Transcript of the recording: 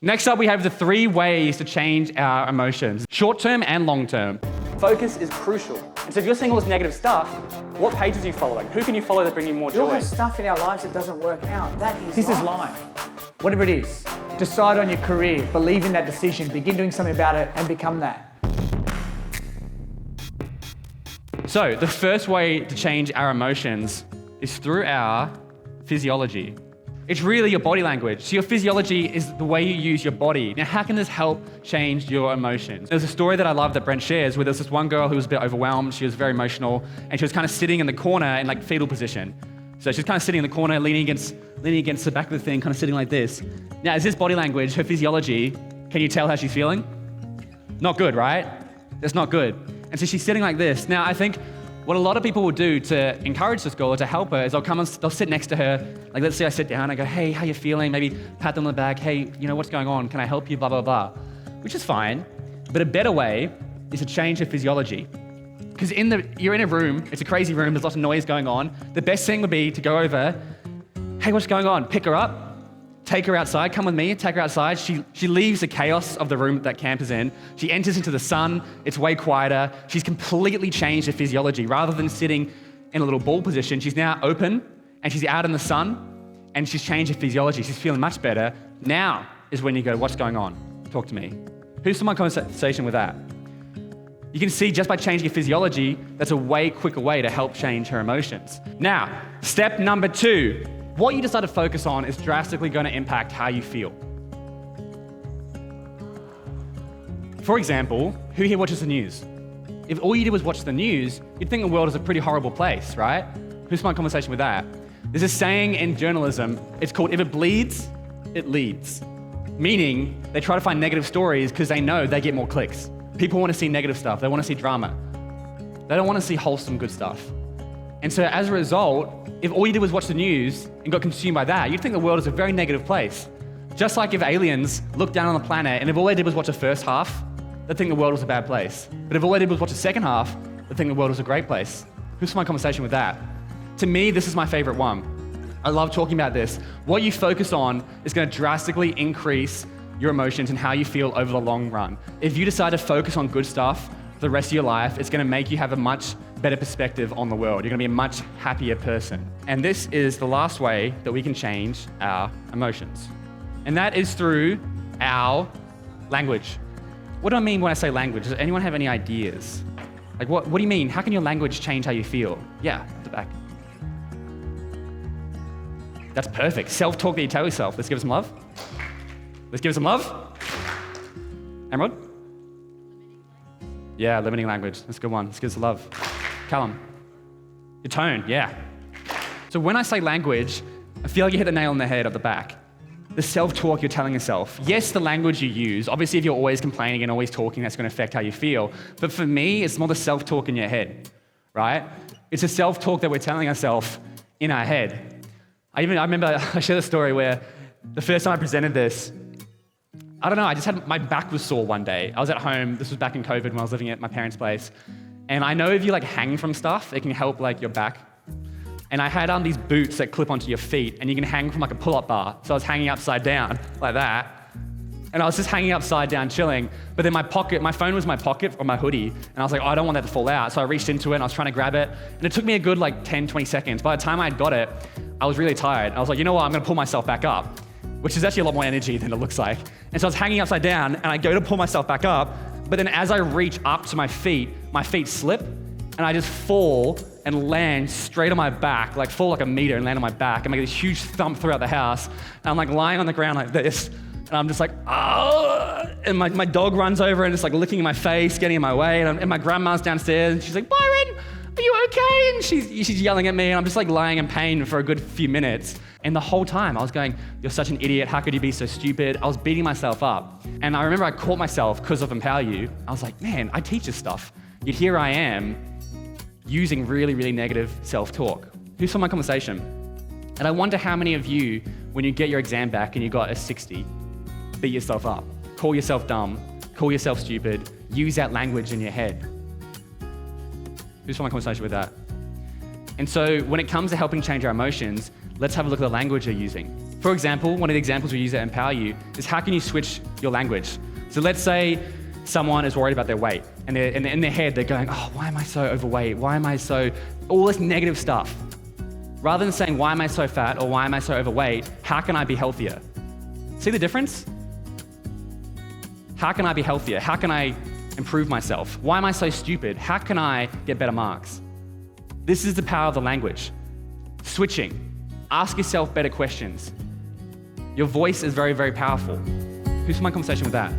Next up, we have the 3 ways to change our emotions, short-term and long-term. Focus is crucial. And so if you're seeing all this negative stuff, what pages are you following? Who can you follow that bring you more We all joy? have stuff in our lives that doesn't work out. This is life. Whatever it is, decide on your career, believe in that decision, begin doing something about it, and become that. So the first way to change our emotions is through our physiology. It's really your body language. So your physiology is the way you use your body. Now, how can this help change your emotions? There's a story that I love that Brent shares where there's this one girl who was a bit overwhelmed. She was very emotional, and she was kind of sitting in the corner in like fetal position. So she's kind of sitting in the corner, leaning against the back of the thing, kind of sitting like this. Now, is this body language, her physiology, can you tell how she's feeling? Not good, right? That's not good. And so she's sitting like this. Now, I think what a lot of people will do to encourage this girl or to help her is they'll sit next to her. Like, let's say I sit down, I go, hey, how you feeling? Maybe pat them on the back. Hey, what's going on? Can I help you? Blah, blah, blah. Which is fine. But a better way is to change her physiology. Because you're in a room, it's a crazy room, there's lots of noise going on. The best thing would be to go over, hey, what's going on? Pick her up, take her outside, come with me, take her outside. She leaves the chaos of the room that camp is in. She enters into the sun, it's way quieter. She's completely changed her physiology. Rather than sitting in a little ball position, she's now open and she's out in the sun and she's changed her physiology. She's feeling much better. Now is when you go, what's going on? Talk to me. Who's someone conversation with that? You can see just by changing your physiology, that's a way quicker way to help change her emotions. Now, step number 2. What you decide to focus on is drastically going to impact how you feel. For example, who here watches the news? If all you did was watch the news, you'd think the world is a pretty horrible place, right? Who's my conversation with that? There's a saying in journalism, it's called, if it bleeds, it leads. Meaning, they try to find negative stories because they know they get more clicks. People want to see negative stuff. They want to see drama. They don't want to see wholesome, good stuff. And so as a result, if all you did was watch the news and got consumed by that, you'd think the world is a very negative place. Just like if aliens looked down on the planet and if all they did was watch the first half, they'd think the world was a bad place. But if all they did was watch the second half, they'd think the world was a great place. Who's my conversation with that? To me, this is my favorite one. I love talking about this. What you focus on is going to drastically increase your emotions and how you feel over the long run. If you decide to focus on good stuff for the rest of your life, it's going to make you have a much better perspective on the world. You're going to be a much happier person. And this is the last way that we can change our emotions. And that is through our language. What do I mean when I say language? Does anyone have any ideas? Like, what do you mean? How can your language change how you feel? Yeah, at the back. That's perfect. Self-talk that you tell yourself. Let's give it some love. Let's give it some love. Emerald? Yeah, limiting language. That's a good one. Let's give it some love. Callum? Your tone, yeah. So when I say language, I feel like you hit the nail on the head at the back. The self-talk you're telling yourself. Yes, the language you use. Obviously, if you're always complaining and always talking, that's going to affect how you feel. But for me, it's more the self-talk in your head, right? It's a self-talk that we're telling ourselves in our head. I remember I shared a story where the first time I presented this, I don't know, my back was sore one day. I was at home, this was back in COVID when I was living at my parents' place. And I know if you hang from stuff, it can help your back. And I had these boots that clip onto your feet and you can hang from a pull-up bar. So I was hanging upside down like that. And I was just hanging upside down chilling. But then my phone was in my pocket or my hoodie. And I was like, I don't want that to fall out. So I reached into it and I was trying to grab it. And it took me a good 10, 20 seconds. By the time I had got it, I was really tired. I was like, you know what, I'm gonna pull myself back up, which is actually a lot more energy than it looks like. And so I was hanging upside down and I go to pull myself back up, but then as I reach up to my feet slip and I just fall and land straight on my back, fall a meter and land on my back and make this huge thump throughout the house. And I'm lying on the ground like this and I'm just oh, and my dog runs over and just licking my face, getting in my way. And my grandma's downstairs and she's like, Byron, are you okay? And she's yelling at me and I'm just lying in pain for a good few minutes. And the whole time I was going, you're such an idiot, how could you be so stupid? I was beating myself up. And I remember I caught myself because of Empower You. I was like, man, I teach this stuff. Yet here I am using really, really negative self-talk. Who's on my conversation? And I wonder how many of you, when you get your exam back and you got a 60, beat yourself up, call yourself dumb, call yourself stupid, use that language in your head. Who's on my conversation with that? And so when it comes to helping change our emotions, let's have a look at the language you're using. For example, one of the examples we use at Empower You is how can you switch your language? So let's say someone is worried about their weight and in their head they're going, oh, why am I so overweight? Why am I so, all this negative stuff. Rather than saying, why am I so fat or why am I so overweight, how can I be healthier? See the difference? How can I be healthier? How can I improve myself? Why am I so stupid? How can I get better marks? This is the power of the language. Switching. Ask yourself better questions. Your voice is very, very powerful. Who's my conversation with that?